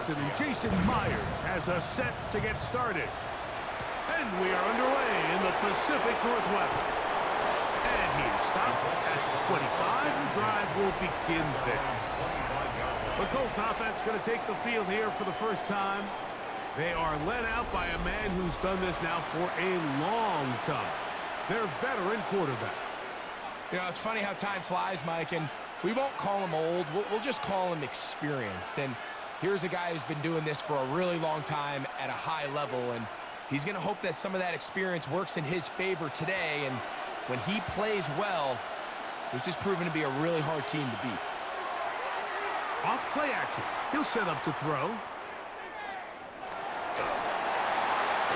Johnson, and Jason Myers has us set to get started. And we are underway in the Pacific Northwest. And he is stopped at 25. The drive will begin there. The Colts offense going to take the field here for the first time. They are led out by a man who's done this now for a long time. Their veteran quarterback. You know, it's funny how time flies, Mike, and we won't call him old. We'll just call him experienced. And here's a guy who's been doing this for a really long time at a high level, and he's going to hope that some of that experience works in his favor today. And when he plays well, this is proven to be a really hard team to beat. Off play action. He'll set up to throw.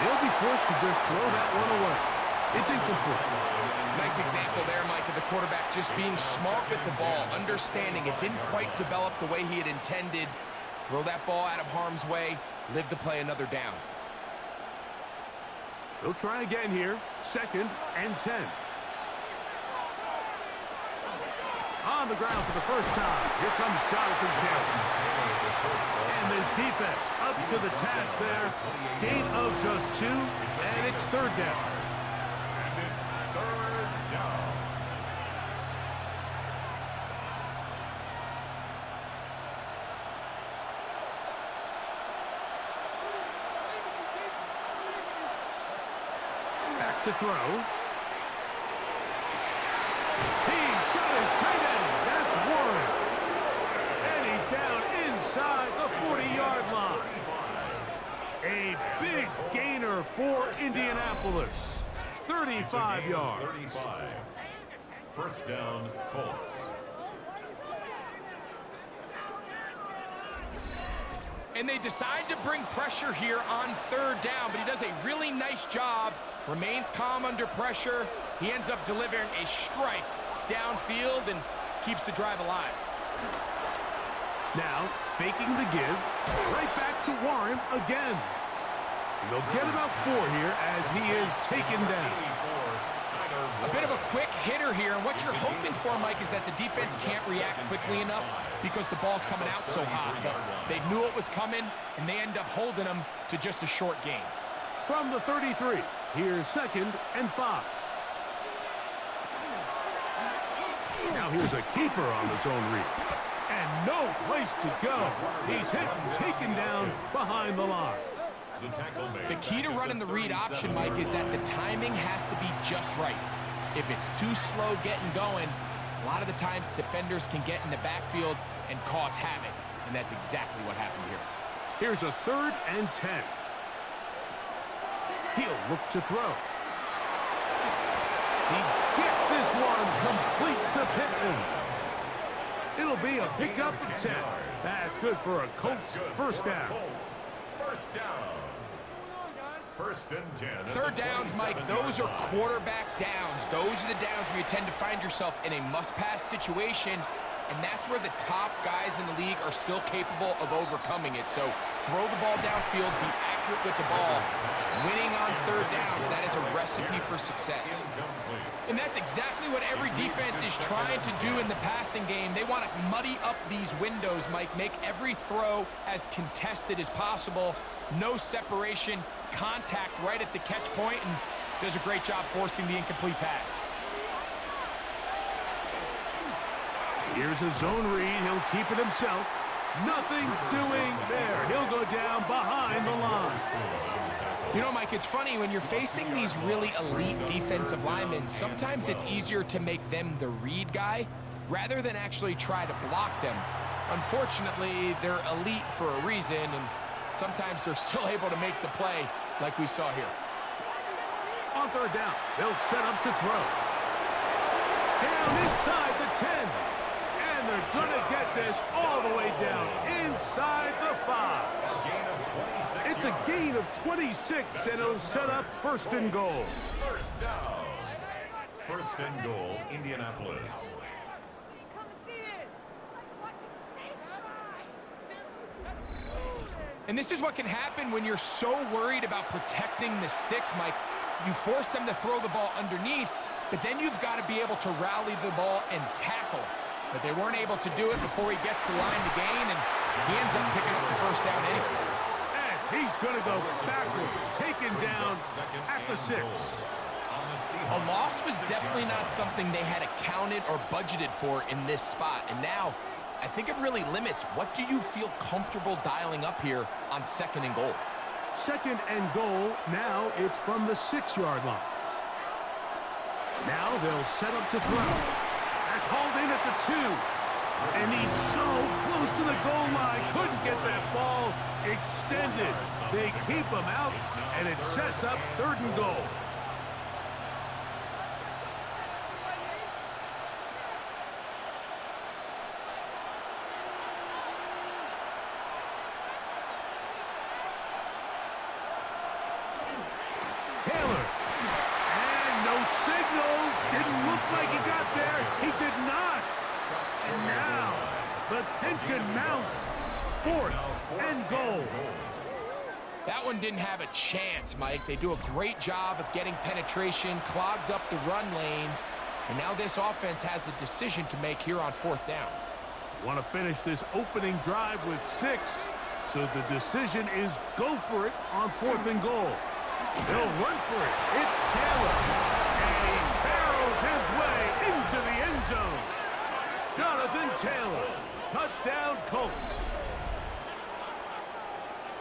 He'll be forced to just throw that one away. It's incomplete. Nice example there, Mike, of the quarterback just being smart with the ball, understanding it didn't quite develop the way he had intended. Throw that ball out of harm's way, live to play another down. They'll try again here. 2nd and 10. On the ground for the first time. Here comes Jonathan Taylor. And this defense up to the task there. Gain of just 2, and it's 3rd down. Back to throw. He's got his tight end. That's Warren. And he's down inside the 40-yard line. A big gainer for Indianapolis. 35 yards. 35. First down, Colts. And they decide to bring pressure here on 3rd down, but he does a really nice job. Remains calm under pressure. He ends up delivering a strike downfield and keeps the drive alive. Now, faking the give. Right back to Warren again. And they'll get about 4 here as he is taken down. A bit of a quick hitter here, and what you're hoping for, Mike, is that the defense can't react quickly enough because the ball's coming out so hot. But they knew it was coming, and they end up holding them to just a short gain. From the 33, here's 2nd and 5. Now here's a keeper on the zone read. And no place to go. He's hit and taken down behind the line. The key to running the read option, Mike, is that the timing has to be just right. If it's too slow getting going, a lot of the times defenders can get in the backfield and cause havoc. And that's exactly what happened here. Here's a 3rd and 10. He'll look to throw. He gets this one complete to Pittman. It'll be a pickup of 10. That's good for a Colts first down. First down. 1st and 10. 3rd downs, Mike, those are quarterback downs. Those are the downs where you tend to find yourself in a must-pass situation, and that's where the top guys in the league are still capable of overcoming it. So throw the ball downfield, be accurate with the ball. Winning on 3rd downs, that is a recipe for success. And that's exactly what every defense is trying to do in the passing game. They want to muddy up these windows, Mike, make every throw as contested as possible. No separation, contact right at the catch point, and does a great job forcing the incomplete pass. Here's a zone read. He'll keep it himself. Nothing doing there. He'll go down behind the line. You know, Mike, it's funny, when you're facing these really elite defensive linemen, sometimes it's easier to make them the read guy rather than actually try to block them. Unfortunately, they're elite for a reason, and sometimes they're still able to make the play like we saw here. On 3rd down, they'll set up to throw. Down inside the 10. And they're going to get this all the way down inside the 5. It's a gain of 26, and it'll set up 1st and goal. First down. 1st and goal, Indianapolis. And this is what can happen when you're so worried about protecting the sticks, Mike. You force them to throw the ball underneath, but then you've got to be able to rally the ball and tackle. But they weren't able to do it before he gets the line to gain, and he ends up picking up the first down anyway. He's going to go backwards, taken down at the 6. A loss was definitely not something they had accounted or budgeted for in this spot. And now, I think it really limits what do you feel comfortable dialing up here on 2nd and goal. 2nd and goal. Now it's from the 6-yard line. Now they'll set up to throw. That's hauled in at the 2. And he's so close to the goal line. Couldn't get that ball extended. They keep him out, and it sets up 3rd and goal. And now, the tension mounts. 4th and goal. That one didn't have a chance, Mike. They do a great job of getting penetration, clogged up the run lanes, and now this offense has a decision to make here on 4th down. Want to finish this opening drive with 6, so the decision is go for it on 4th and goal. They'll run for it. It's Taylor. And he barrels his way into the end zone. Jonathan Taylor. Touchdown, Colts.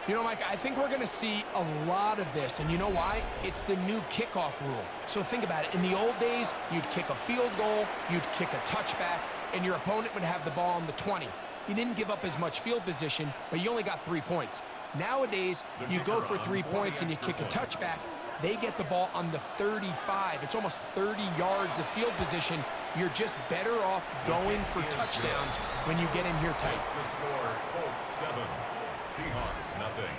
You know, Mike, I think we're going to see a lot of this, and you know why? It's the new kickoff rule. So think about it. In the old days, you'd kick a field goal, you'd kick a touchback, and your opponent would have the ball on the 20. You didn't give up as much field position, but you only got 3 points. Nowadays, you go for 3 points and you kick a touchback. They get the ball on the 35. It's almost 30 yards of field position. You're just better off going for touchdowns when you get in here tight. The score, Colts 7, Seahawks nothing.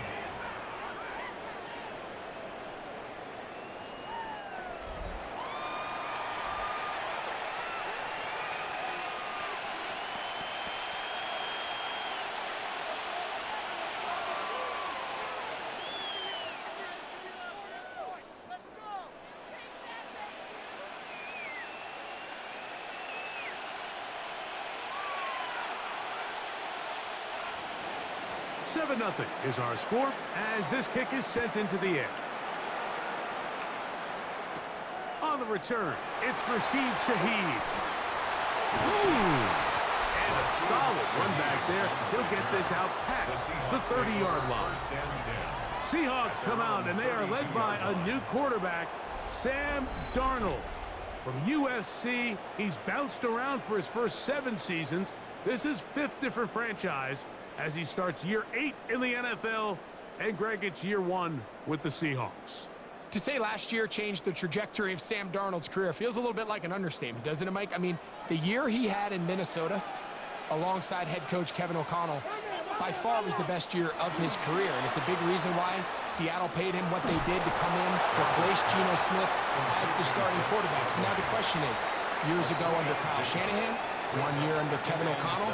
Seven 0 is our score as this kick is sent into the air. On the return, it's Rashid Shaheed. Ooh. And a solid run back there. He'll get this out past the 30-yard line. Seahawks come out, and they are led by a new quarterback, Sam Darnold. From USC, he's bounced around for his first 7 seasons. This is 5th different franchise as he starts year 8 in the NFL, and Greg, it's year 1 with the Seahawks. To say last year changed the trajectory of Sam Darnold's career feels a little bit like an understatement, doesn't it, Mike? I mean, the year he had in Minnesota, alongside head coach Kevin O'Connell, by far was the best year of his career, and it's a big reason why Seattle paid him what they did to come in, replace Geno Smith as the starting quarterback. So now the question is, years ago under Kyle Shanahan, 1 year under Kevin O'Connell,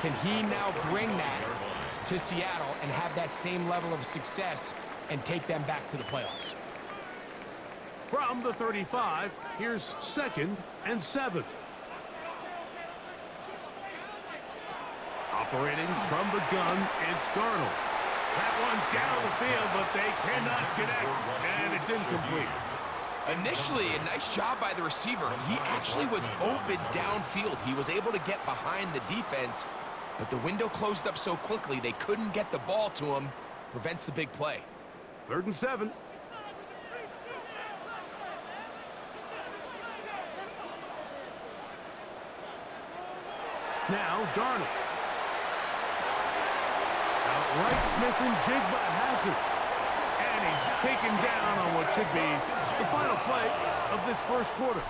can he now bring that to Seattle and have that same level of success and take them back to the playoffs? From the 35, here's 2nd and 7. Operating from the gun, it's Darnold. That one down the field, but they cannot connect, and it's incomplete. Initially, a nice job by the receiver. He actually was open downfield. He was able to get behind the defense, but the window closed up so quickly they couldn't get the ball to him. Prevents the big play. 3rd and 7. Now Darnold. Outright Smith and Jigba has it. And he's taken down on what should be the final play of this first quarter.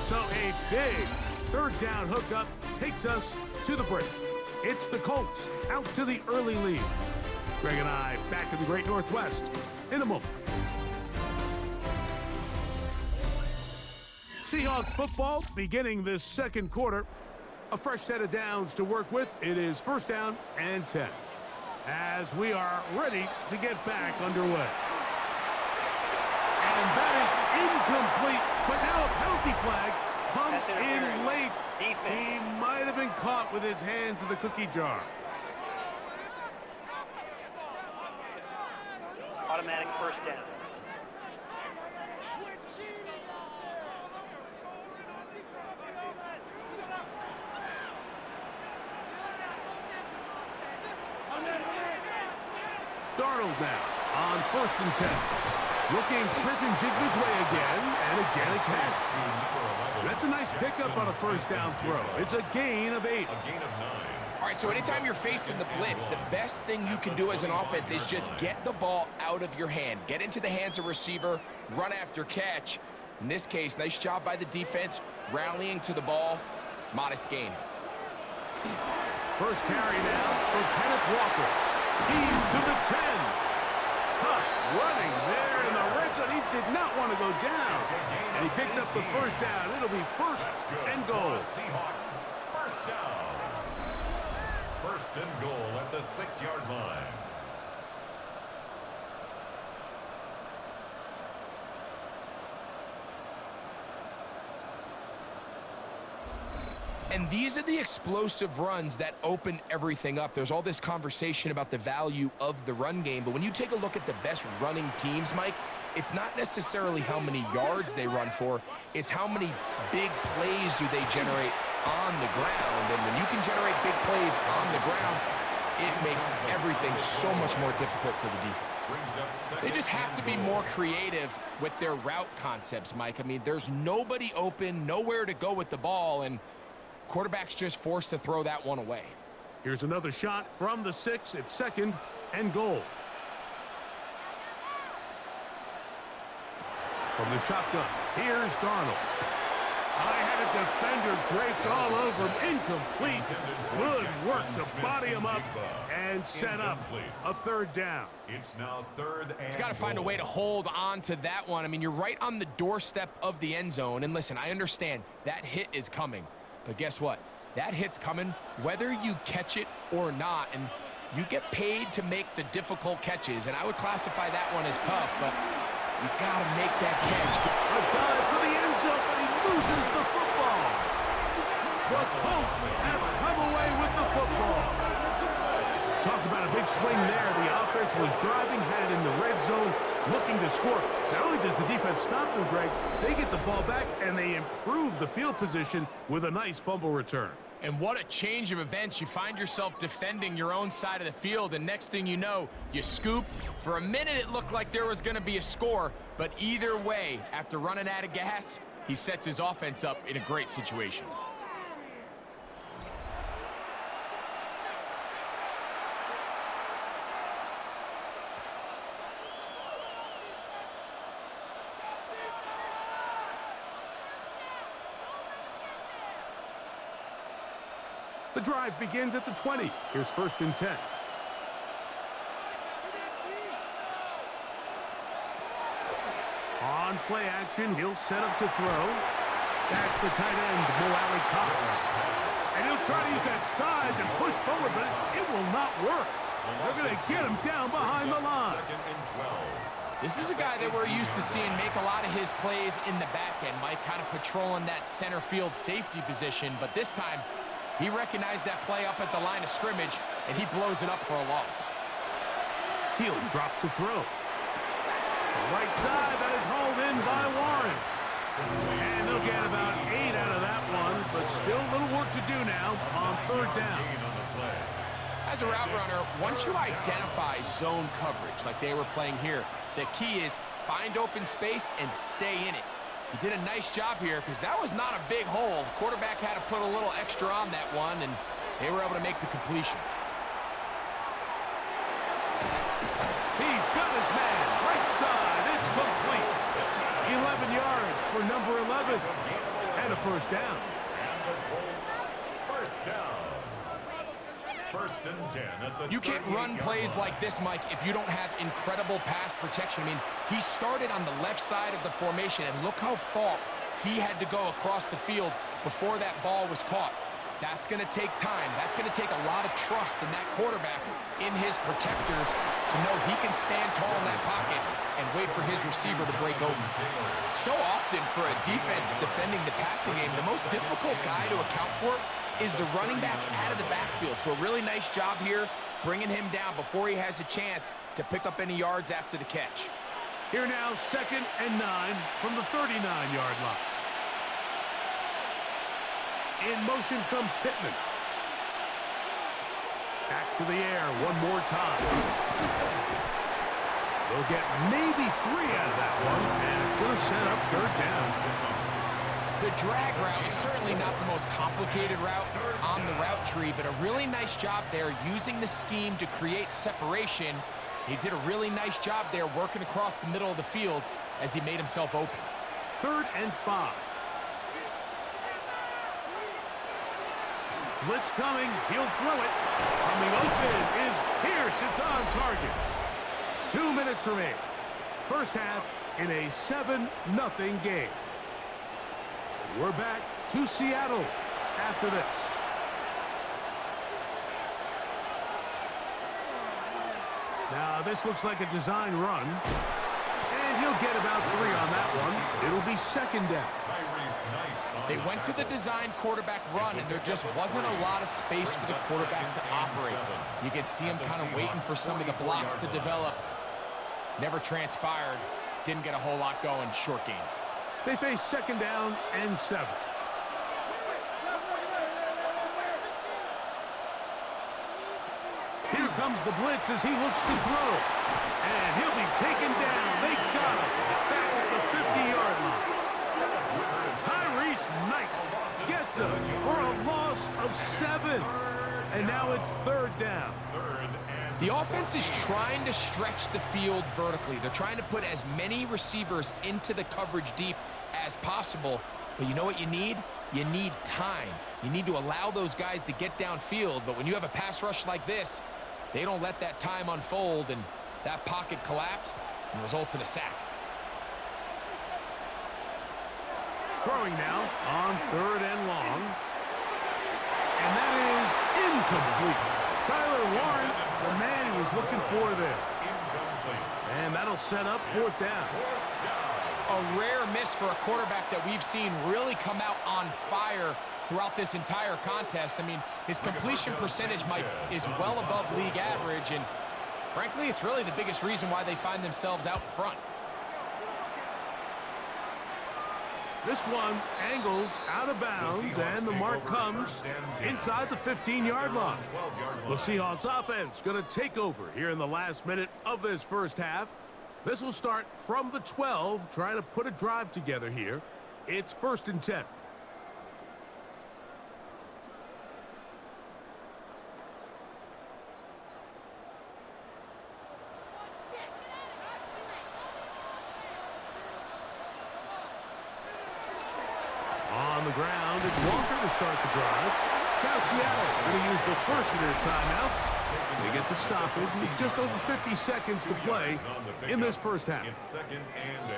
So a big 3rd down hookup takes us to the break. It's the Colts out to the early lead. Greg and I back in the Great Northwest in a moment. Seahawks football beginning this 2nd quarter. A fresh set of downs to work with. It is 1st down and 10. As we are ready to get back underway. And that is incomplete, but now a penalty flag comes in late. He might have been caught with his hands in the cookie jar. Automatic first down. Darnold now on 1st and 10. Looking Smith and Jigba's way again, and again a catch. That's a nice pickup on a first down throw. It's a gain of 8. A gain of 9. All right, so anytime you're facing the blitz, the best thing you can do as an offense is just get the ball out of your hand. Get into the hands of receiver, run after catch. In this case, nice job by the defense, rallying to the ball. Modest gain. First carry now for Kenneth Walker. He's to the 10. Tough running there in the red zone. He did not want to go down. And he picks up the first down. It'll be first and goal. Seahawks, first down. First and goal at the 6-yard line. And these are the explosive runs that open everything up. There's all this conversation about the value of the run game, but when you take a look at the best running teams, Mike, it's not necessarily how many yards they run for, it's how many big plays do they generate on the ground. And when you can generate big plays on the ground, it makes everything so much more difficult for the defense. They just have to be more creative with their route concepts, Mike. I mean, there's nobody open, nowhere to go with the ball, and quarterback's just forced to throw that one away. Here's another shot from the 6. It's 2nd and goal. From the shotgun, here's Darnold. I had a defender draped all over him. Incomplete. Good work to body him up and set up a 3rd down. It's now 3rd and He's got to find a way to hold on to that one. I mean, you're right on the doorstep of the end zone. And listen, I understand that hit is coming. But guess what? That hit's coming whether you catch it or not. And you get paid to make the difficult catches. And I would classify that one as tough, but you got to make that catch. A dive for the end zone, but he loses the football. The Colts have come away with the football. Talk about a big swing there. The offense was driving, had it in the red zone, looking to score. Not only does the defense stop them, Greg, they get the ball back, and they improve the field position with a nice fumble return. And what a change of events. You find yourself defending your own side of the field, and next thing you know, you scoop. For a minute, it looked like there was going to be a score, but either way, after running out of gas, he sets his offense up in a great situation. The drive begins at the 20. Here's 1st and 10. On play action, he'll set up to throw. That's the tight end, Mo Cox. And he'll try to use that size and push forward, but it will not work. They're going to get him down behind the line. 2nd and 12. This is a guy that we're used to seeing make a lot of his plays in the back end, Mike, kind of patrolling that center field safety position, but this time, he recognized that play up at the line of scrimmage, and he blows it up for a loss. He'll drop to throw. The right side, that is hauled in by Warren. And they'll get about 8 out of that one, but still a little work to do now on 3rd down. As a route runner, once you identify zone coverage like they were playing here, the key is find open space and stay in it. He did a nice job here because that was not a big hole. The quarterback had to put a little extra on that one, and they were able to make the completion. He's got his man. Right side. It's complete. 11 yards for number 11. And a 1st down. And the Colts, first down. 1st and 10 at the You can't run plays like this, Mike, if you don't have incredible pass protection. I mean, he started on the left side of the formation, and look how far he had to go across the field before that ball was caught. That's going to take time. That's going to take a lot of trust in that quarterback, in his protectors, to know he can stand tall in that pocket and wait for his receiver to break open. So often for a defense defending the passing game, the most difficult guy to account for is the running back out of the backfield. So a really nice job here bringing him down before he has a chance to pick up any yards after the catch. Here now, 2nd and 9 from the 39-yard line. In motion comes Pittman. Back to the air one more time. They'll get maybe 3 out of that one, and it's going to set up 3rd down. The drag route is certainly not the most complicated route on the route tree, but a really nice job there using the scheme to create separation. He did a really nice job there working across the middle of the field as he made himself open. 3rd and 5. Blitz coming. He'll throw it. Coming open is Pierce. It's on target. 2 minutes remain. First half in a 7-0 game. We're back to Seattle after this. Now, this looks like a design run. And he'll get about 3 on that one. It'll be 2nd down. They went to the design quarterback run, and there just wasn't a lot of space for the quarterback to operate. You could see him kind of waiting for some of the blocks to develop. Never transpired. Didn't get a whole lot going. Short game. They face 2nd down and 7. Here comes the blitz as he looks to throw. And he'll be taken down. They got him back at the 50-yard line. Knight gets him for a loss of 7. And now it's 3rd down. The offense is trying to stretch the field vertically. They're trying to put as many receivers into the coverage deep as possible. But you know what you need? You need time. You need to allow those guys to get downfield. But when you have a pass rush like this, they don't let that time unfold, and that pocket collapsed and results in a sack. Throwing now on 3rd and long. And that is incomplete. Tyler Warren, the man he was looking for there. And that'll set up 4th down. A rare miss for a quarterback that we've seen really come out on fire throughout this entire contest. I mean, his completion percentage, Mike, is well above league average, and frankly, it's really the biggest reason why they find themselves out in front. This one angles out of bounds, and the mark comes inside the 15-yard line. The Seahawks offense going to take over here in the last minute of this first half. This will start from the 12, trying to put a drive together here. It's 1st and 10. On the ground, it's Walker to start the drive. Now Seattle going to use the first of their timeouts. They get the stoppage with just over 50 seconds to play in this first half. It's 2nd and 8.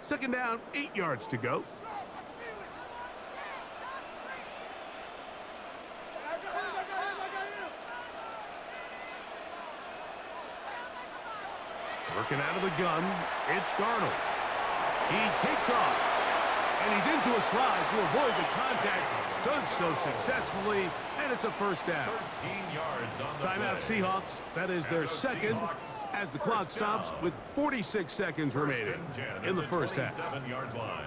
Second down, 8 yards to go. Working out of the gun, it's Darnold. He takes off, and he's into a slide to avoid the contact. Does so successfully, and it's a 1st down. 13 yards on the Timeout play. Seahawks. That is their second as the clock stops with 46 seconds remaining in the first half. 27-yard line.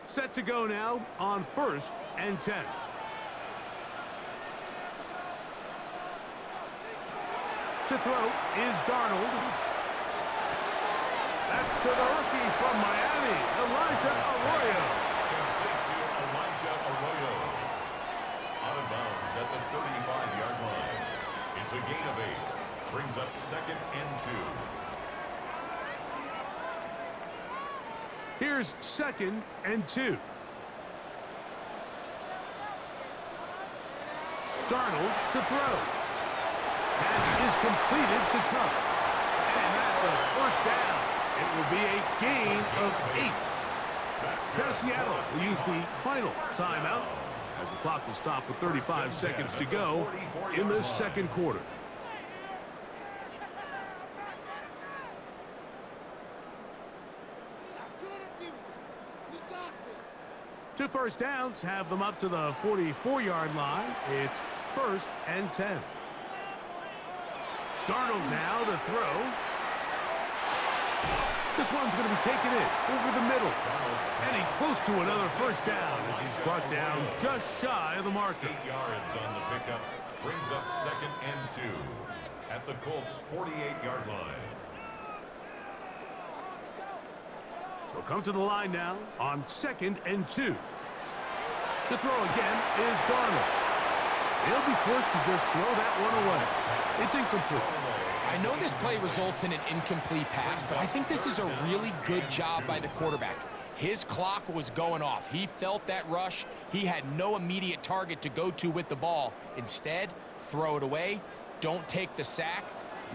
Set to go now on 1st and 10. To throw is Darnold. That's to the rookie from Miami, Elijah Arroyo. Complete to Elijah Arroyo. Out of bounds at the 35-yard line. It's a gain of 8. Brings up 2nd and 2. Here's 2nd and 2. Darnold to throw. Pass is completed to Cup. And that's a 1st down. It will be a gain of 8. Now Seattle will use the final timeout as the clock will stop with 35 seconds to go in this second quarter. Two first downs have them up to the 44-yard line. It's 1st and 10. Darnold now to throw. This one's going to be taken in over the middle. And he's close to another first down as he's brought down just shy of the marker. 8 yards on the pickup. Brings up 2nd and 2 at the Colts' 48-yard line. We'll come to the line now on 2nd and 2. To throw again is Darnold. He'll be forced to just throw that one away. It's incomplete. I know this play results in an incomplete pass, but I think this is a really good job by the quarterback. His clock was going off. He felt that rush. He had no immediate target to go to with the ball. Instead, throw it away. Don't take the sack.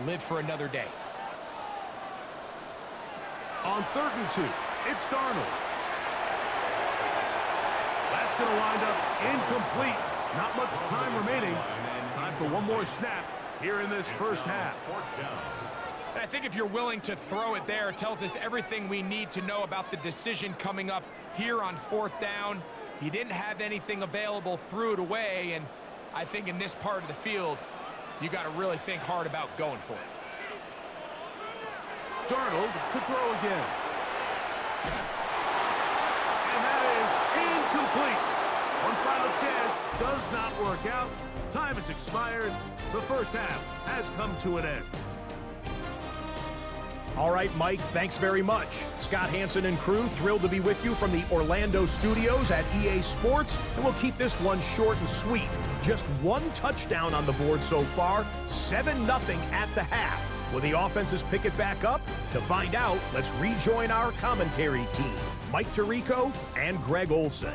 Live for another day. On 3rd and 2, it's Darnold. That's going to wind up incomplete. Not much time remaining. Time for one more snap here in this first half. I think if you're willing to throw it there, it tells us everything we need to know about the decision coming up here on 4th down. He didn't have anything available, threw it away, and I think in this part of the field, you got to really think hard about going for it. Darnold to throw again. And that is incomplete. One final chance does not work out. Time has expired. The first half has come to an end. All right, Mike, thanks very much. Scott Hansen and crew, thrilled to be with you from the Orlando studios at EA Sports, and we'll keep this one short and sweet. Just one touchdown on the board so far, 7-0 at the half. Will the offenses pick it back up? To find out, let's rejoin our commentary team, Mike Tirico and Greg Olson.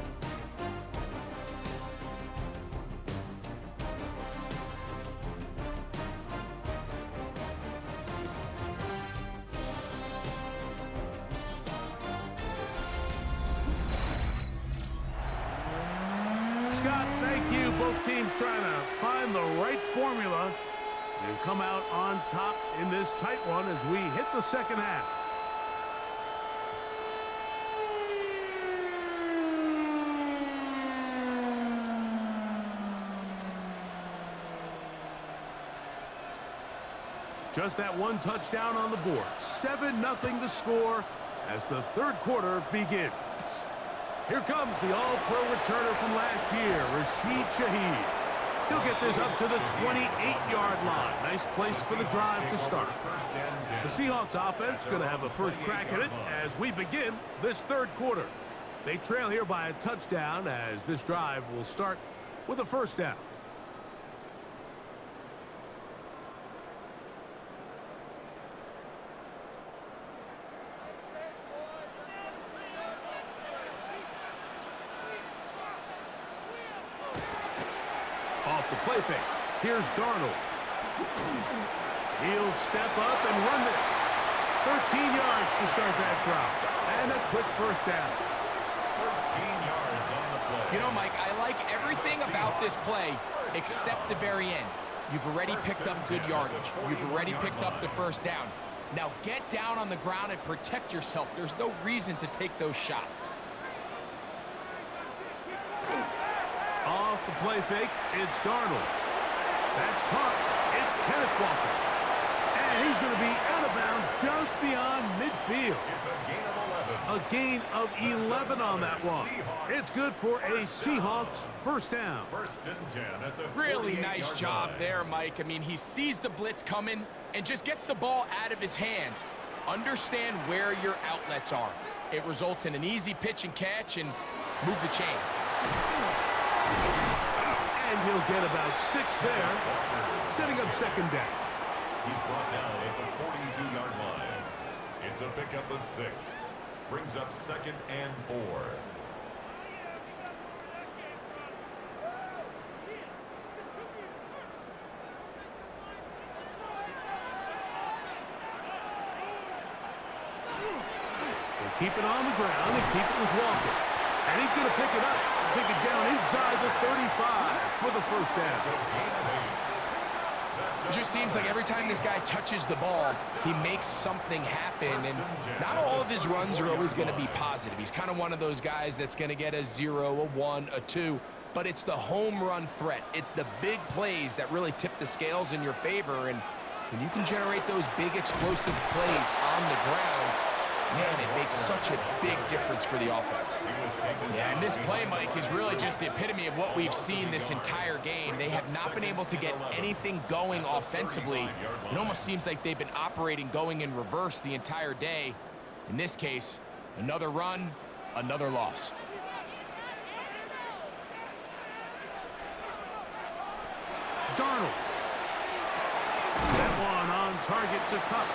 Scott, thank you. Both teams trying to find the right formula and come out on top in this tight one as we hit the second half. Just that one touchdown on the board. 7-0 the score as the third quarter begins. Here comes the all-pro returner from last year, Rashid Shaheed. He'll get this up to the 28-yard line. Nice place for the drive to start. The Seahawks offense going to have a first crack at it as we begin this third quarter. They trail here by a touchdown as this drive will start with a first down. Off the play fake. Here's Darnold. He'll step up and run this. 13 yards to start that drive. And a quick first down. 13 yards on the play. You know, Mike, I like everything about this play except the very end. You've already picked up good yardage. You've already picked up the first down. Now get down on the ground and protect yourself. There's no reason to take those shots. Off the play fake, it's Darnold. That's caught. It's Kenneth Walker. And he's going to be out of bounds just beyond midfield. It's a gain of 11. A gain of 11 on that one. It's good for a Seahawks first down. 1st and 10 at the Really nice 48-yard job line. there, Mike. I mean, he sees the blitz coming and just gets the ball out of his hands. Understand where your outlets are. It results in an easy pitch and catch and move the chains. And he'll get about 6 there, setting up second down. He's brought down at the 42-yard line. It's a pickup of 6. Brings up 2nd and 4. We'll Keep it on the ground and keep it with Walker. And he's going to pick it up and take it down inside the 35 for the first down. It just seems like every time this guy touches the ball, he makes something happen, and not all of his runs are always going to be positive. He's kind of one of those guys that's going to get a 0, a 1, a 2, but it's the home run threat. It's the big plays that really tip the scales in your favor, and when you can generate those big explosive plays on the ground, man, it makes such a big difference for the offense. Yeah, and this play, Mike, is really just the epitome of what we've seen this entire game. They have not been able to get anything going offensively. It almost seems like they've been operating going in reverse the entire day. In this case, another run, another loss. Darnold. That one on target to Cup.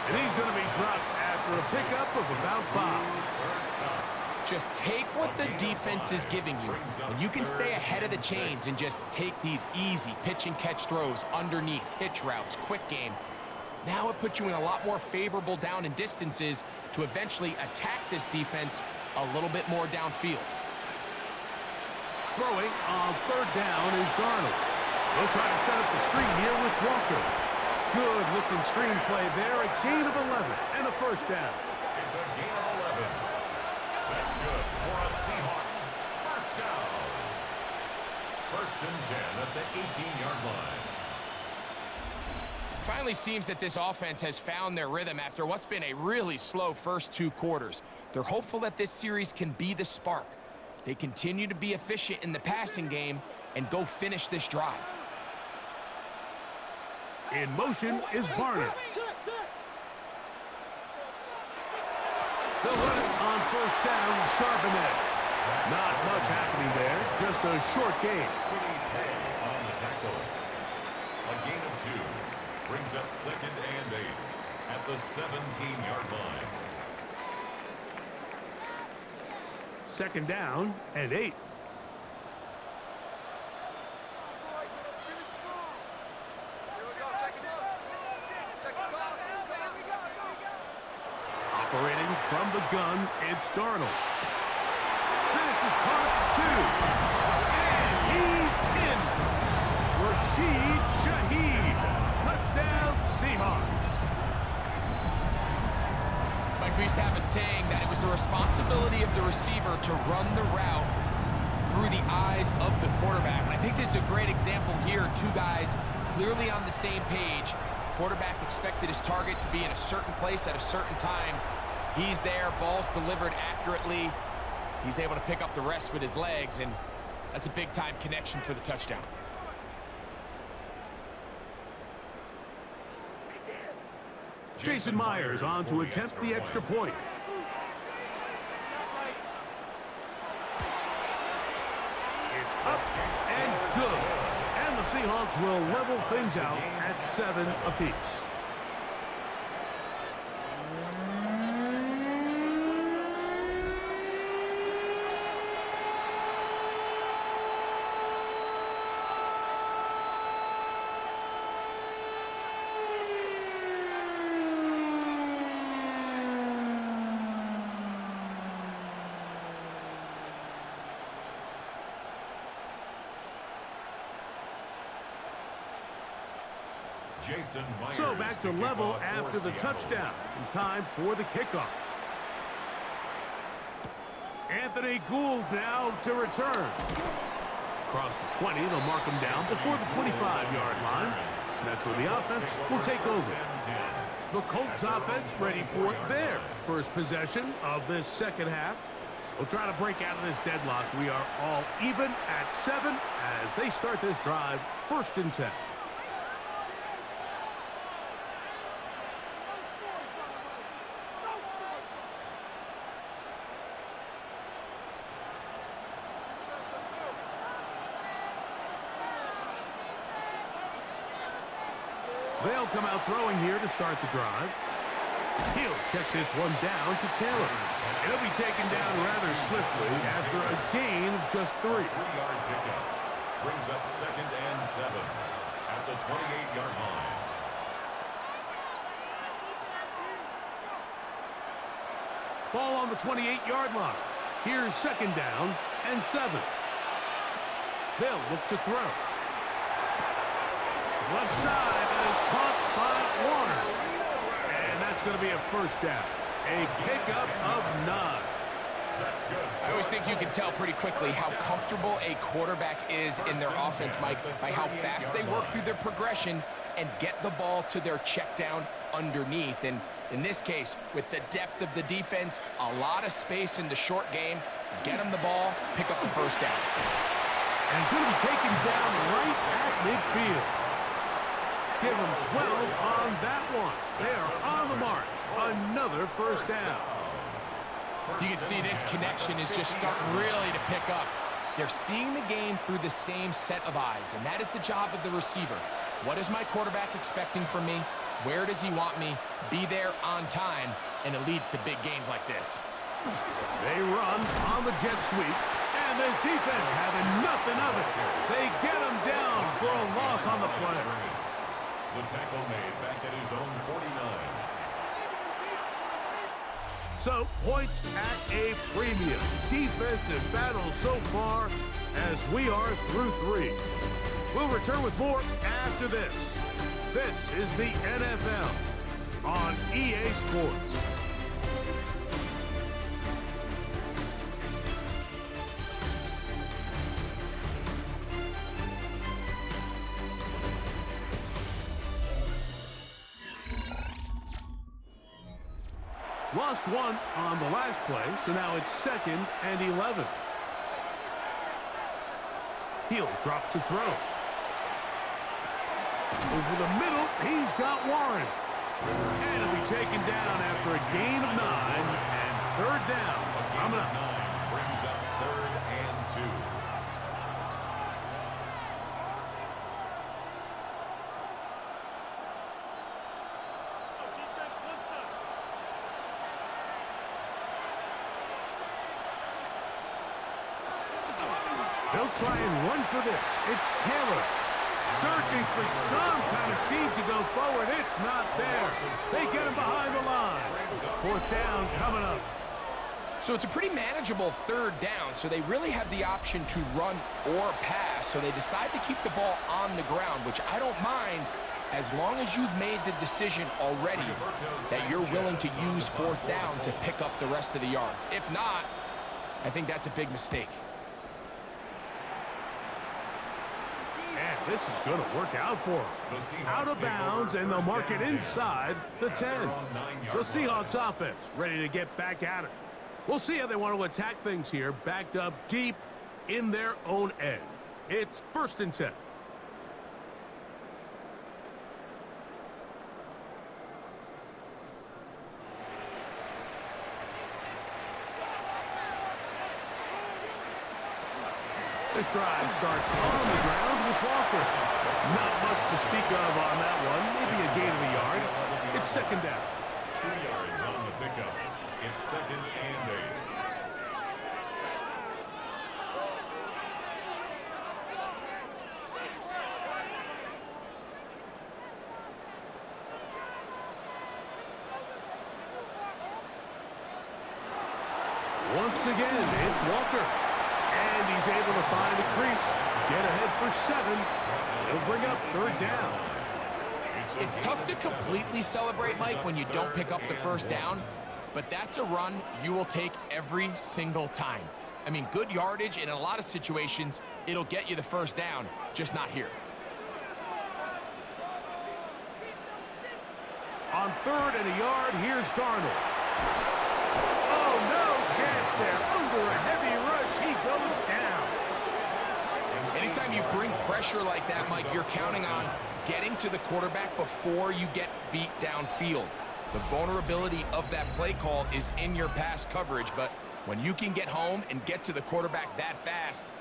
And he's going to be dropped after a pickup of about 5. Just take what the defense is giving you, and you can stay ahead of the chains and just take these easy pitch and catch throws underneath, hitch routes, quick game. Now it puts you in a lot more favorable down and distances to eventually attack this defense a little bit more downfield. Throwing on third down is Darnold. They'll try to set up the screen here with Walker. Good-looking screen play there, a gain of 11 and a first down. It's a gain of 11. That's good for a Seahawks first down. First and 10 at the 18-yard line. Finally seems that this offense has found their rhythm after what's been a really slow first 2 quarters. They're hopeful that this series can be the spark. They continue to be efficient in the passing game and go finish this drive. In motion is Barner. They'll run it on first down, Charbonnet. Not much happening there, just a short gain. On the tackle. A gain of 2 brings up second and 8 at the 17-yard line. Second down and 8. Operating from the gun, it's Darnold. This is caught 2. And he's in. Rashid Shaheed. Touchdown, Seahawks. Mike, we used to have a saying that it was the responsibility of the receiver to run the route through the eyes of the quarterback. And I think this is a great example here. 2 guys clearly on the same page. Quarterback expected his target to be in a certain place at a certain time. He's there, ball's delivered accurately. He's able to pick up the rest with his legs, and that's a big-time connection for the touchdown. Jason Myers on to attempt the extra point. It's up and good. And the Seahawks will level things out at 7 apiece. So back to level after the touchdown. In time for the kickoff. Anthony Gould now to return. Across the 20, they'll mark him down before the 25-yard line. And that's where the offense will take over. The Colts offense ready for their first possession of this second half. We'll try to break out of this deadlock. We are all even at 7 as they start this drive, first and 10. They'll come out throwing here to start the drive. He'll check this one down to Taylor. It'll be taken down rather swiftly after a gain of just 3. 3-yard pickup brings up second and 7 at the 28-yard line. Ball on the 28-yard line. Here's second down and 7. They'll look to throw. Left side, and is caught by Warner. And that's going to be a first down. A pickup of 9. That's good. I always think you can tell pretty quickly how comfortable a quarterback is in their offense, Mike, by how fast they work through their progression and get the ball to their check down underneath. And in this case, with the depth of the defense, a lot of space in the short game, get them the ball, pick up the first down. And he's going to be taken down right at midfield. Give him 12 on that one. They are on the march. Another first down. You can see this connection is just starting really to pick up. They're seeing the game through the same set of eyes, and that is the job of the receiver. What is my quarterback expecting from me? Where does he want me? Be there on time, and it leads to big gains like this. They run on the jet sweep, and this defense having nothing of it. They get him down for a loss on the play. The tackle made back at his own 49. So, points at a premium. Defensive battle so far as we are through 3. We'll return with more after this. This is the NFL on EA Sports. Lost one on the last play, so now it's 2nd and 11. He'll drop to throw. Over the middle, he's got Warren. And he'll be taken down after a gain of 9 and 3rd down. Coming up. 9 brings up 3rd and 2. They'll try and run for this. It's Taylor. Searching for some kind of seed to go forward. It's not there. They get him behind the line. 4th down coming up. So it's a pretty manageable 3rd down, so they really have the option to run or pass, so they decide to keep the ball on the ground, which I don't mind as long as you've made the decision already that you're willing to use 4th down to pick up the rest of the yards. If not, I think that's a big mistake. And this is going to work out for them. Out of bounds, and they'll mark it inside the 10. The Seahawks offense ready to get back at it. We'll see how they want to attack things here, backed up deep in their own end. It's 1st and 10. This drive starts on the ground with Walker. Not much to speak of on that one. Maybe a gain of a yard. It's 2nd down. 2 yards on the pickup. It's 2nd and 8. Once again, it's Walker. And he's able to find a crease. Get ahead for 7. He'll bring up 3rd down. It's tough to completely celebrate, Mike, when you don't pick up the 1st down, but that's a run you will take every single time. I mean, good yardage, and in a lot of situations, it'll get you the 1st down, just not here. On 3rd and a yard, here's Darnold. Oh, no chance there. Under a heavy rush, he goes down. Anytime you bring pressure like that, Mike, you're counting on getting to the quarterback before you get beat downfield. The vulnerability of that play call is in your pass coverage, but when you can get home and get to the quarterback that fast,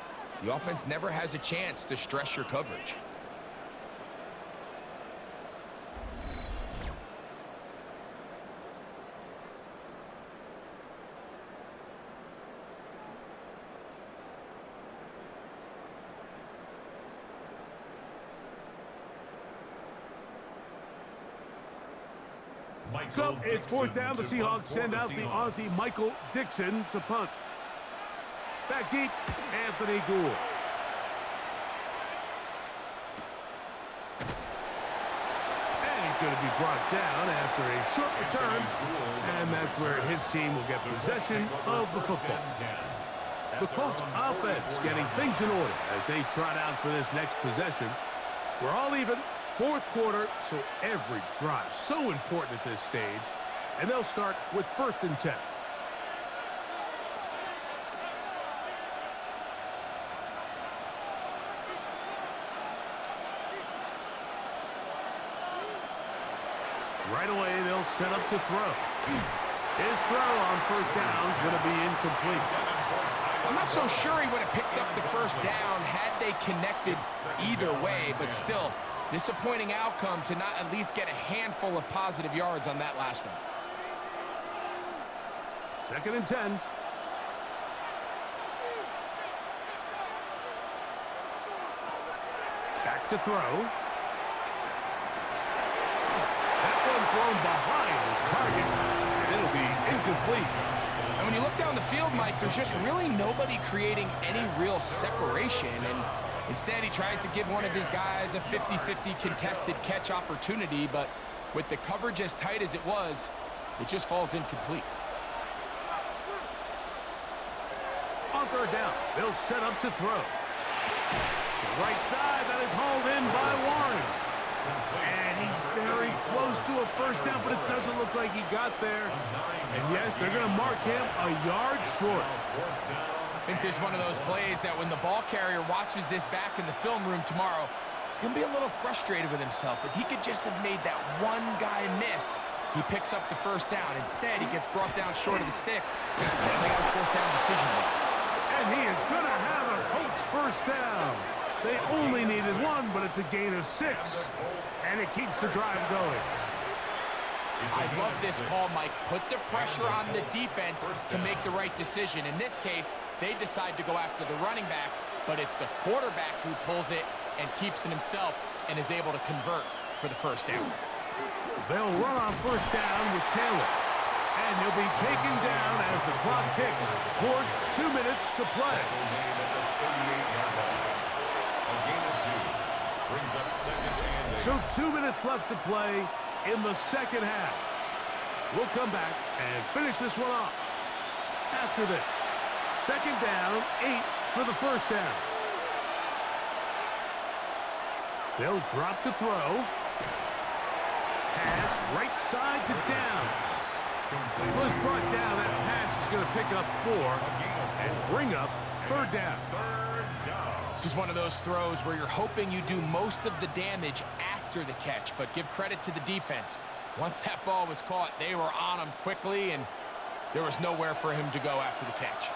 the offense never has a chance to stress your coverage. So it's fourth down. The Seahawks send out the Aussie Michael Dixon to punt. Back deep, Anthony Gould. And he's going to be brought down after a short return. And that's where his team will get possession of the football. The Colts offense getting things in order as they trot out for this next possession. We're all even. Fourth quarter, so every drive so important at this stage. And they'll start with 1st and 10. Right away, they'll set up to throw. His throw on first down is going to be incomplete. I'm not so sure he would have picked up the first down had they connected either way, but still, disappointing outcome to not at least get a handful of positive yards on that last one. 2nd and 10. Back to throw. That one thrown behind his target, and it'll be incomplete. And when you look down the field, Mike, there's just really nobody creating any real separation, and instead he tries to give one of his guys a 50-50 contested catch opportunity, but with the coverage as tight as it was, it just falls incomplete. On 3rd down, they'll set up to throw. The right side, that is hauled in by Warren. And he's very close to a first down, but it doesn't look like he got there. And yes, they're going to mark him a yard short. I think there's one of those plays that when the ball carrier watches this back in the film room tomorrow, he's going to be a little frustrated with himself. If he could just have made that one guy miss, he picks up the first down. Instead, he gets brought down short of the sticks, and they got a 4th down decision to make. And he is going to have a Colts first down. They only needed one, but it's a gain of 6. And it keeps the drive going. I love this call, Mike. Put the pressure on the defense to make the right decision. In this case, they decide to go after the running back, but it's the quarterback who pulls it and keeps it himself and is able to convert for the first down. They'll run on first down with Taylor. And he'll be taken down as the clock ticks towards 2 minutes to play. So 2 minutes left to play in the second half. We'll come back and finish this one off. After this, 2nd down, 8 for the first down. They'll drop to throw. Pass right side to Downs. Was brought down. That pass is going to pick up 4 and bring up 3rd down. This is one of those throws where you're hoping you do most of the damage after the catch, but give credit to the defense. Once that ball was caught, they were on him quickly, and there was nowhere for him to go after the catch.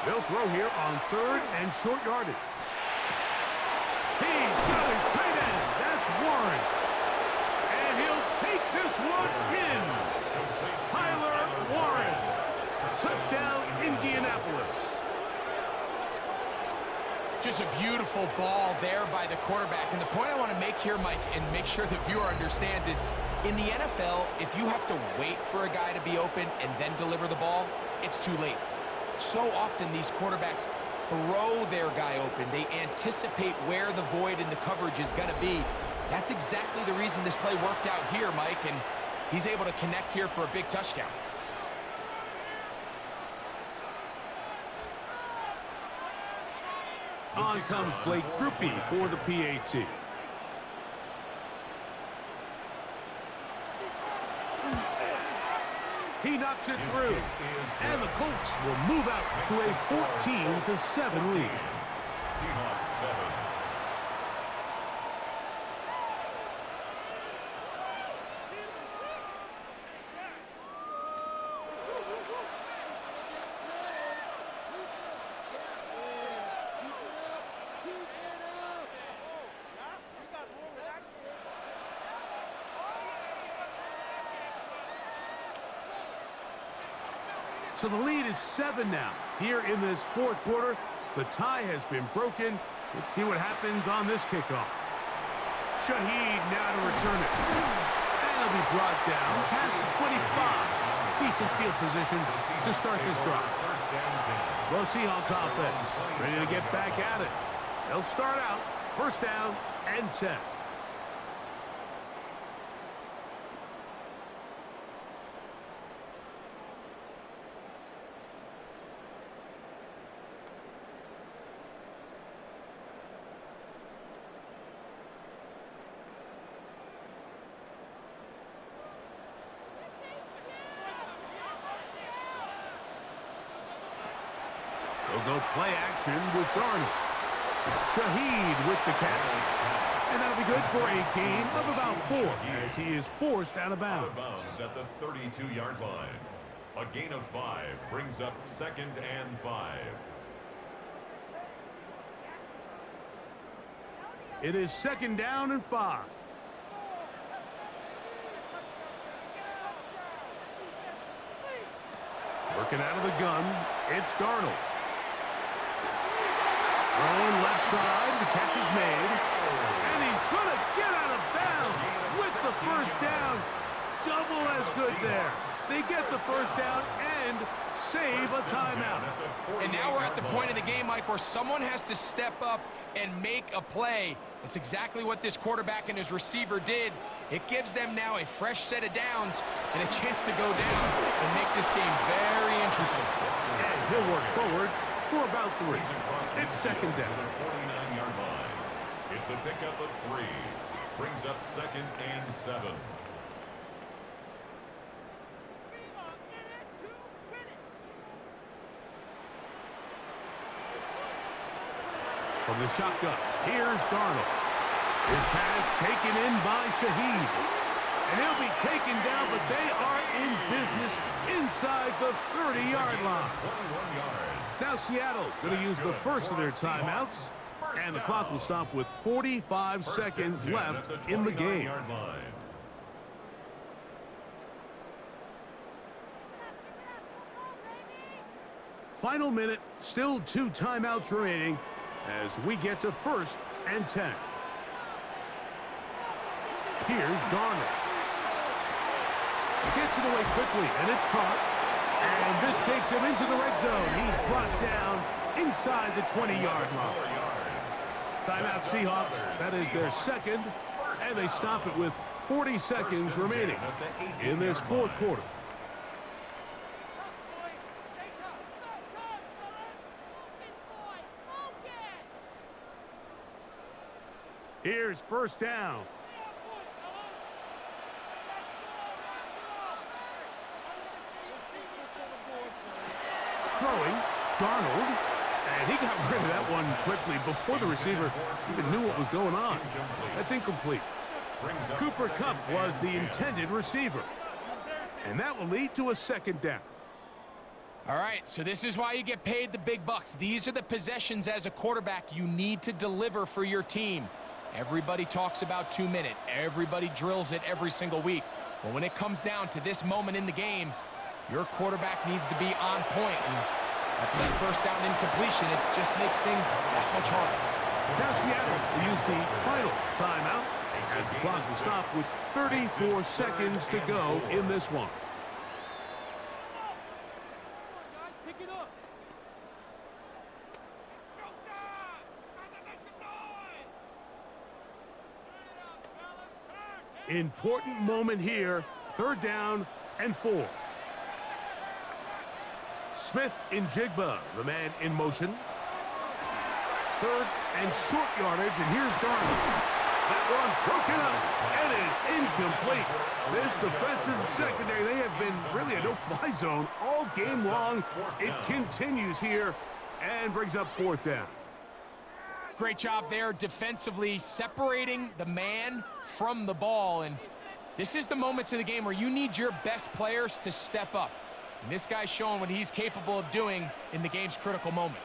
They'll throw here on 3rd and short yardage. He's got his tight end. That's Warren. And he'll take this one in. Tyler Warren. Touchdown, Indianapolis. Just a beautiful ball there by the quarterback. And the point I want to make here, Mike, and make sure the viewer understands is, in the NFL, if you have to wait for a guy to be open and then deliver the ball, it's too late. So often these quarterbacks throw their guy open. They anticipate where the void in the coverage is going to be. That's exactly the reason this play worked out here, Mike, and he's able to connect here for a big touchdown. On comes Blake Grupe for the PAT. He knocks it through, and the Colts will move out to a 14-7 lead. Seahawks 7. So the lead is 7 now. Here in this 4th quarter, the tie has been broken. Let's see what happens on this kickoff. Shaheed now to return it. And it'll be brought down past the 25. Decent field position to start this drive. The Seahawks offense ready to get back at it. They'll start out first down and 10. They'll go play action with Darnold. Shaheed with the catch. And that'll be good for a gain of about 4 as he is forced out of bounds. Out of bounds at the 32-yard line. A gain of 5 brings up 2nd and 5. It is 2nd down and 5. Working out of the gun, it's Darnold. Thrown left side, the catch is made. And he's going to get out of bounds with the first down. Double as good there. They get the first down and save a timeout. And now we're at the point of the game, Mike, where someone has to step up and make a play. That's exactly what this quarterback and his receiver did. It gives them now a fresh set of downs and a chance to go down and make this game very interesting. And he'll work forward for about 3. It's 2nd down. 49-yard line. It's a pickup of 3. Brings up 2nd and 7. From the shotgun, here's Darnold. His pass taken in by Shaheed. And he'll be taken down, but they are in business inside the 30-yard line. 21 yards. Now Seattle going to use the first of their timeouts, and the clock will stop with 45 seconds left in the game. Final minute, still 2 timeouts remaining as we get to 1st and 10. Here's Darnold. Gets it away quickly, and it's caught. And this takes him into the red zone. He's brought down inside the 20-yard line. Timeout Seahawks. That is their 2nd, and they stop it with 40 seconds remaining in this 4th quarter. Here's first down. Throwing, Darnold, and he got rid of that one quickly before the receiver even knew what was going on. That's incomplete. Cooper Kupp was the intended receiver, and that will lead to a 2nd down. All right, so this is why you get paid the big bucks. These are the possessions as a quarterback you need to deliver for your team. Everybody talks about 2-minute. Everybody drills it every single week. But when it comes down to this moment in the game, your quarterback needs to be on point. And after that first down incompletion, it just makes things that much harder. Now Seattle will use the final timeout as the clock will stop with 34 seconds to go in this one. Important moment here, 3rd down and 4. Smith in Jigba, the man in motion. 3rd and short yardage, and here's Darnold. That one broken up and is incomplete. This defensive secondary, they have been really a no-fly zone all game long. It continues here and brings up 4th down. Great job there defensively, separating the man from the ball. And this is the moments of the game where you need your best players to step up. And this guy's showing what he's capable of doing in the game's critical moment.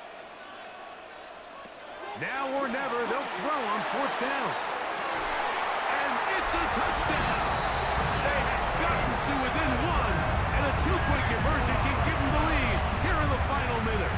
Now or never, they'll throw on 4th down. And it's a touchdown. They have gotten to within 1, and a 2-point conversion can give them the lead here in the final minute.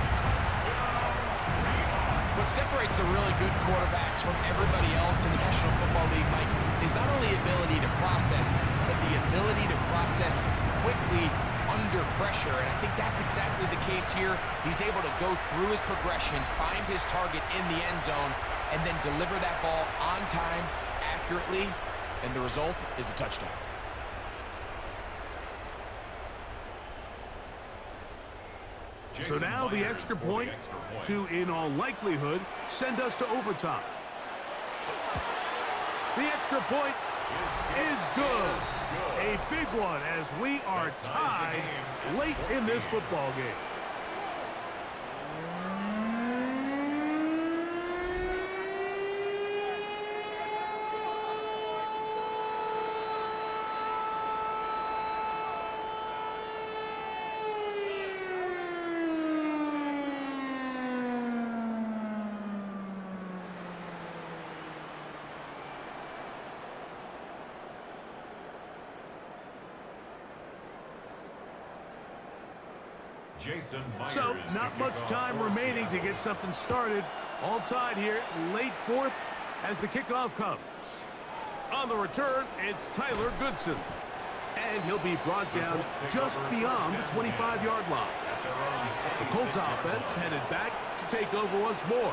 What separates the really good quarterbacks from everybody else in the National Football League, Mike, is not only ability to process, but the ability to process quickly under pressure. And I think that's exactly the case here. He's able to go through his progression, find his target in the end zone, and then deliver that ball on time, accurately, and the result is a touchdown. So now the extra point to, in all likelihood, send us to overtime. The extra point is good. A big one as we are tied late in this football game. So, not much time remaining to get something started. All tied here, late fourth, as the kickoff comes. On the return, it's Tyler Goodson. And he'll be brought down just beyond the 25-yard line. The Colts offense headed back to take over once more.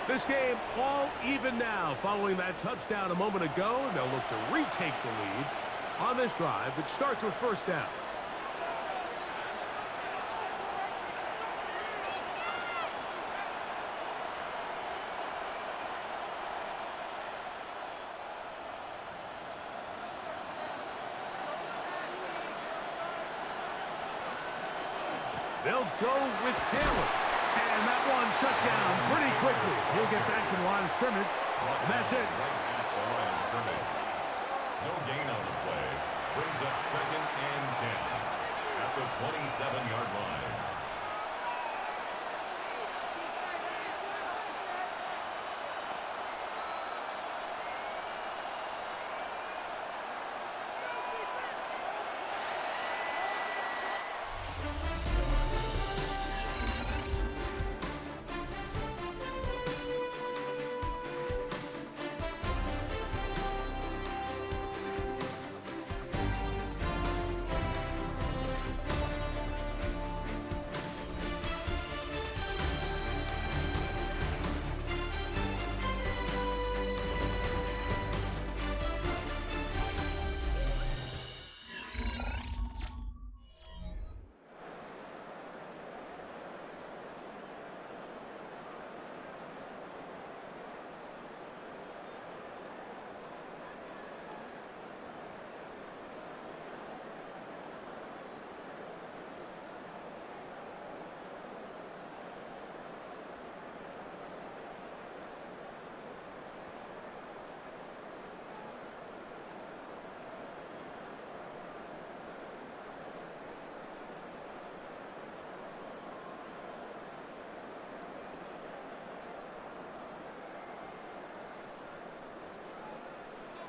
This game all even now following that touchdown a moment ago, and they'll look to retake the lead on this drive that starts with first down. They'll go with Taylor. And that one shut down pretty quickly. He'll get back to the line of scrimmage. And that's it. No gain on the play. Brings up 2nd and 10 at the 27-yard line.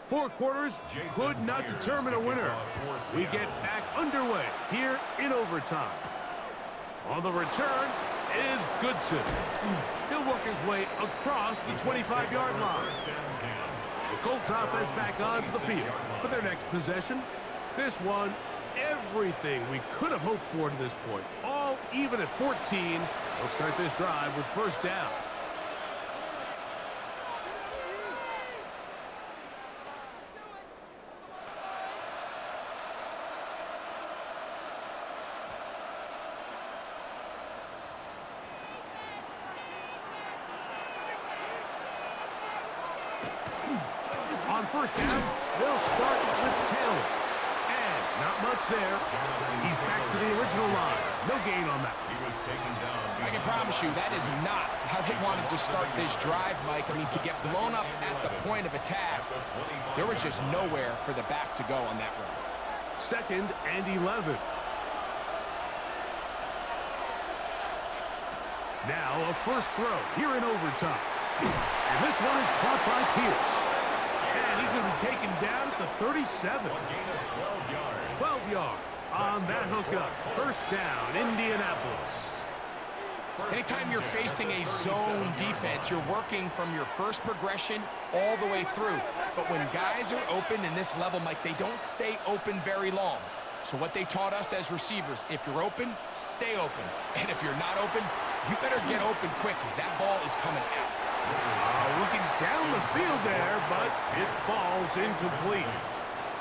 Four quarters could not determine a winner. We get back underway here in overtime. On the return is Goodson. He'll work his way across the 25-yard line. The Colts offense back onto the field for their next possession. This one, everything we could have hoped for to this point. All even at 14. They'll start this drive with first down. On first down, they'll start with Taylor. And not much there. He's back to the original line. No gain on that. He was taken down. I can promise you that is not how they wanted to start this drive, Mike. I mean, to get blown up at the point of attack, there was just nowhere for the back to go on that run. 2nd and 11. Now a first throw here in overtime. And this one is caught by Pierce. And he's going to be taken down at the 37. 12 yards on that hookup. First down, Indianapolis. Anytime you're facing a zone defense, you're working from your first progression all the way through. But when guys are open in this level, Mike, they don't stay open very long. So what they taught us as receivers, if you're open, stay open. And if you're not open, you better get open quick because that ball is coming out. Looking down the field there, but it falls incomplete.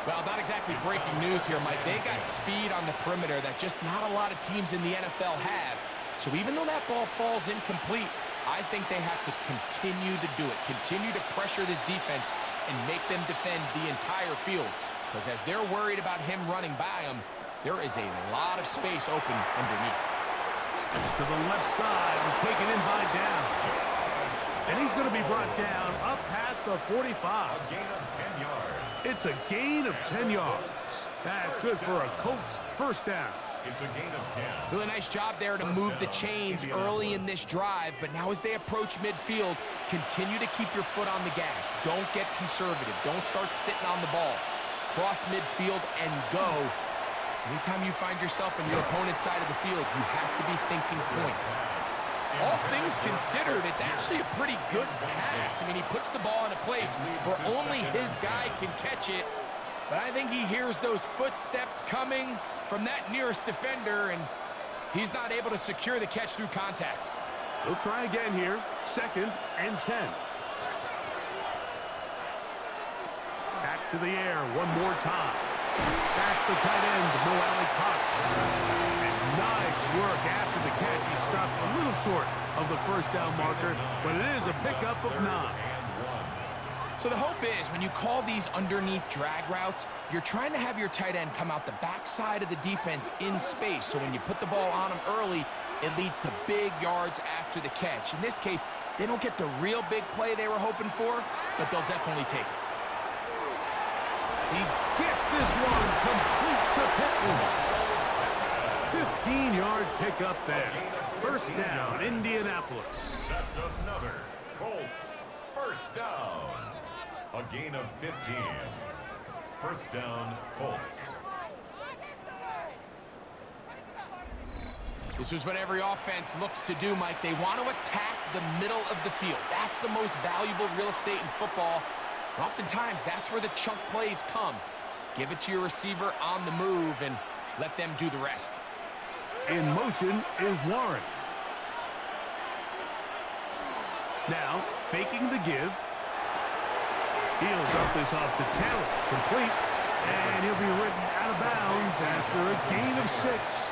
Well, not exactly breaking news here, Mike. They got speed on the perimeter that just not a lot of teams in the NFL have. So even though that ball falls incomplete, I think they have to continue to do it. Continue to pressure this defense and make them defend the entire field. Because as they're worried about him running by them, there is a lot of space open underneath. To the left side and taken in by Downs. And he's going to be brought down up past the 45. A gain of 10 yards. It's a gain of 10 yards. That's good for a Colts first down. It's a gain of 10. Really nice job there to move the chains early in this drive, but now as they approach midfield, continue to keep your foot on the gas. Don't get conservative. Don't start sitting on the ball. Cross midfield and go. Anytime you find yourself on your opponent's side of the field, you have to be thinking points. All things considered, it's actually a pretty good pass. I mean, he puts the ball in a place where only his guy can catch it, but I think he hears those footsteps coming from that nearest defender, and he's not able to secure the catch through contact. He'll try again here. 2nd and 10. Back to the air one more time. That's the tight end, Mo Cox. And nice work after the catch. He stopped a little short of the first down marker, but it is a pickup of 9. So the hope is when you call these underneath drag routes, you're trying to have your tight end come out the backside of the defense in space. So when you put the ball on him early, it leads to big yards after the catch. In this case, they don't get the real big play they were hoping for, but they'll definitely take it. He gets this one complete to Pittman. 15-yard pickup there. First down, Indianapolis. That's another Colts first down. A gain of 15. First down, Colts. This is what every offense looks to do, Mike. They want to attack the middle of the field. That's the most valuable real estate in football. And oftentimes, that's where the chunk plays come. Give it to your receiver on the move and let them do the rest. In motion is Warren. Now, faking the give. He'll drop this off to Taylor. Complete. And he'll be written out of bounds after a gain of 6.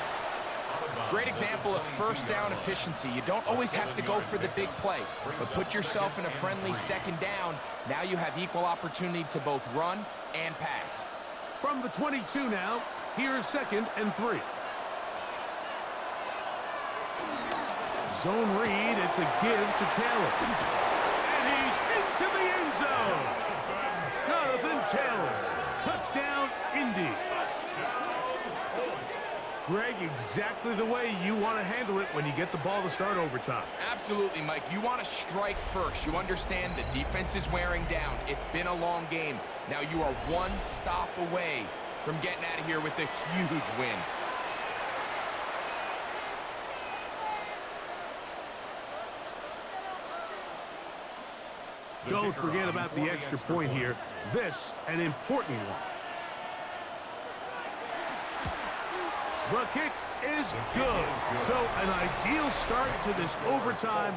Great example of first down efficiency. You don't always have to go for the big play, but put yourself in a friendly second down. Now you have equal opportunity to both run and pass. From the 22 now, here's 2nd and 3. Zone read, it's a give to Taylor. And he's into the end zone. Jonathan Taylor. Touchdown, Indy. Greg, exactly the way you want to handle it when you get the ball to start overtime. Absolutely, Mike. You want to strike first. You understand the defense is wearing down. It's been a long game. Now you are one stop away from getting out of here with a huge win. Don't forget about the extra point here. This, an important one. The kick is good. So an ideal start to this overtime.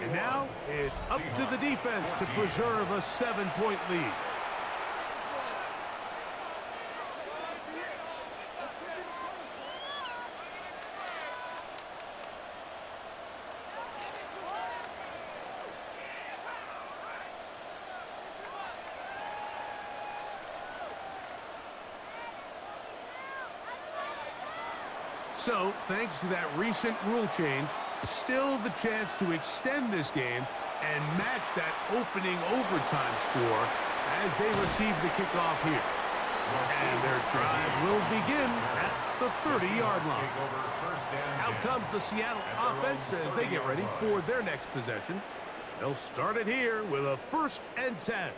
And now it's up to the defense to preserve a 7-point lead. So, thanks to that recent rule change, still the chance to extend this game and match that opening overtime score as they receive the kickoff here. And their drive will begin at the 30-yard line. Out comes the Seattle offense as they get ready for their next possession. They'll start it here with a 1st and 10.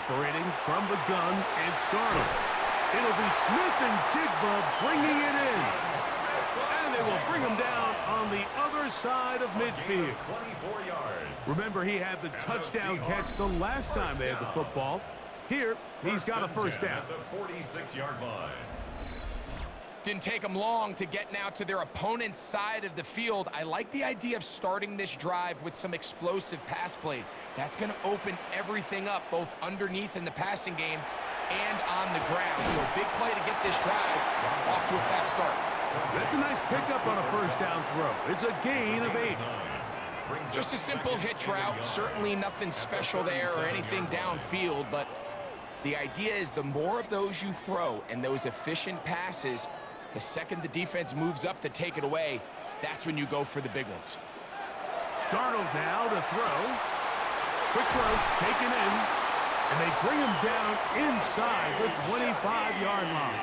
Operating from the gun, it's Darnold. It'll be Smith and Jigba bringing it in. And they will bring him down on the other side of midfield. 24 yards. Remember, he had the touchdown catch the last time they had the football. Here, he's got a first down. At the 46-yard line. Didn't take them long to get now to their opponent's side of the field. I like the idea of starting this drive with some explosive pass plays. That's going to open everything up, both underneath in the passing game and on the ground. So big play to get this drive off to a fast start. That's a nice pickup on a first down throw. It's a gain of 8. Just a simple hitch route. Certainly nothing special there or anything downfield, but the idea is the more of those you throw and those efficient passes, the second the defense moves up to take it away, that's when you go for the big ones. Darnold now to throw. Quick throw, taken in. And they bring him down inside the 25-yard line.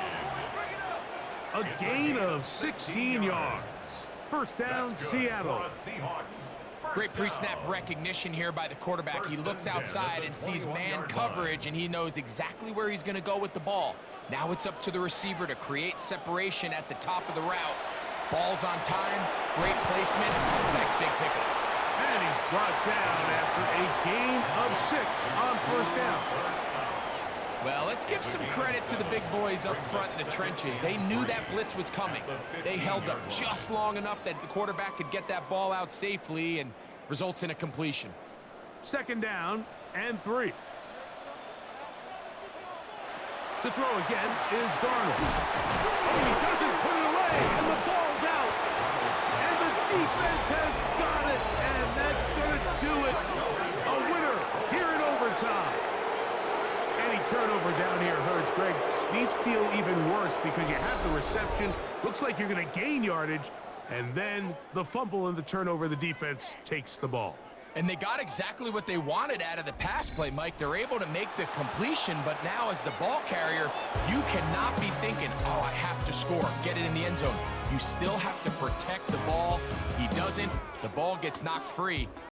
A gain of 16 yards. First down, Seattle. Great pre-snap recognition here by the quarterback. He looks outside and sees man coverage, and he knows exactly where he's going to go with the ball. Now it's up to the receiver to create separation at the top of the route. Ball's on time, great placement, nice big pickup. And he's brought down after a gain of 6 on first down. Well, let's give some credit to the big boys up front in the trenches. They knew that blitz was coming. They held up just long enough that the quarterback could get that ball out safely and results in a completion. Second down and 3. To throw again is Darnold. Oh, he doesn't put it away, and the ball's out. And the defense has got it, and that's going to do it. A winner here in overtime. Any turnover down here hurts, Greg. These feel even worse because you have the reception. Looks like you're going to gain yardage, and then the fumble and the turnover, the defense takes the ball. And they got exactly what they wanted out of the pass play, Mike. They're able to make the completion, but now as the ball carrier, you cannot be thinking, oh, I have to score, get it in the end zone. You still have to protect the ball. He doesn't. The ball gets knocked free,